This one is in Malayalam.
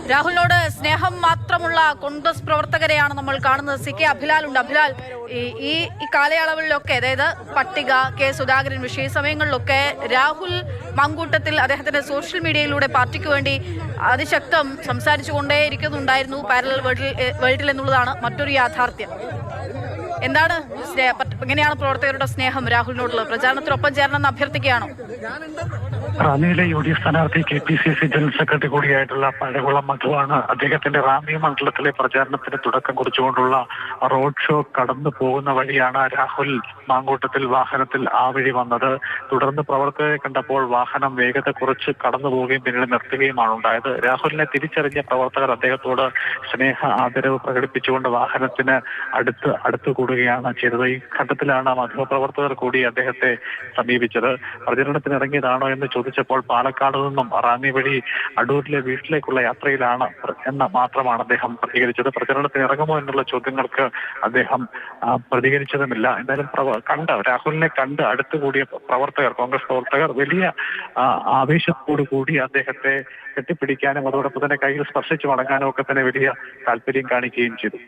രാഹുലിനോട് സ്നേഹം മാത്രമുള്ള കോൺഗ്രസ് പ്രവർത്തകരെയാണ് നമ്മൾ കാണുന്നത്. C K അഭിലാലുണ്ട്. അഭിലാൽ, ഈ കാലയളവിലൊക്കെ, അതായത് പട്ടിക, കെ സുധാകരൻ വിഷയ സമയങ്ങളിലൊക്കെ രാഹുൽ മാങ്കൂട്ടത്തിൽ അദ്ദേഹത്തിന്റെ സോഷ്യൽ മീഡിയയിലൂടെ പാർട്ടിക്ക് വേണ്ടി അതിശക്തം സംസാരിച്ചുകൊണ്ടേയിരിക്കുന്നുണ്ടായിരുന്നു പാരലൽ വേൾഡിൽ എന്നുള്ളതാണ് മറ്റൊരു യാഥാർത്ഥ്യം. എന്താണ് എങ്ങനെയാണ് പ്രവർത്തകരുടെ സ്നേഹം രാഹുലിനോടുള്ളത്? പ്രചാരണത്തിനൊപ്പം ചേരണമെന്ന് അഭ്യർത്ഥിക്കുകയാണോ? റാന്നിയിലെ UDF സ്ഥാനാർത്ഥി KPCC ജനറൽ സെക്രട്ടറി കൂടിയായിട്ടുള്ള പഴകുളം മധുവാണ് അദ്ദേഹത്തിന്റെ റാന്നി മണ്ഡലത്തിലെ പ്രചാരണത്തിന് തുടക്കം കുറിച്ചുകൊണ്ടുള്ള റോഡ് ഷോ കടന്നു പോകുന്ന വഴിയാണ് രാഹുൽ മാങ്കൂട്ടത്തിൽ വാഹനത്തിൽ ആ വഴി വന്നത്. തുടർന്ന് പ്രവർത്തകരെ കണ്ടപ്പോൾ വാഹനം വേഗത കുറച്ച് കടന്നു പോവുകയും പിന്നീട് നിർത്തുകയുമാണ് ഉണ്ടായത്. രാഹുലിനെ തിരിച്ചറിഞ്ഞ പ്രവർത്തകർ അദ്ദേഹത്തോട് സ്നേഹ ആദരവ് പ്രകടിപ്പിച്ചുകൊണ്ട് വാഹനത്തിന് അടുത്ത് കൂടുകയാണ് ചെയ്തത്. ഈ ഘട്ടത്തിലാണ് മാധ്യമപ്രവർത്തകർ കൂടി അദ്ദേഹത്തെ സമീപിച്ചത്. പ്രചരണത്തിന് ഇറങ്ങിയതാണോ എന്ന് ചോദിച്ചപ്പോൾ പാലക്കാട് നിന്നും റാന്നി വഴി അടൂരിലെ വീട്ടിലേക്കുള്ള യാത്രയിലാണ് എന്ന് മാത്രമാണ് അദ്ദേഹം പ്രതികരിച്ചത്. പ്രചരണത്തിന് ഇറങ്ങുമോ എന്നുള്ള ചോദ്യങ്ങൾക്ക് അദ്ദേഹം പ്രതികരിച്ചതുമില്ല. എന്തായാലും രാഹുലിനെ കണ്ട് അടുത്തുകൂടിയ കോൺഗ്രസ് പ്രവർത്തകർ വലിയ ആവേശത്തോടു കൂടി അദ്ദേഹത്തെ കെട്ടിപ്പിടിക്കാനും അതോടൊപ്പം തന്നെ കയ്യിൽ സ്പർശിച്ചു മടങ്ങാനും ഒക്കെ തന്നെ വലിയ താല്പര്യം കാണിക്കുകയും ചെയ്തു.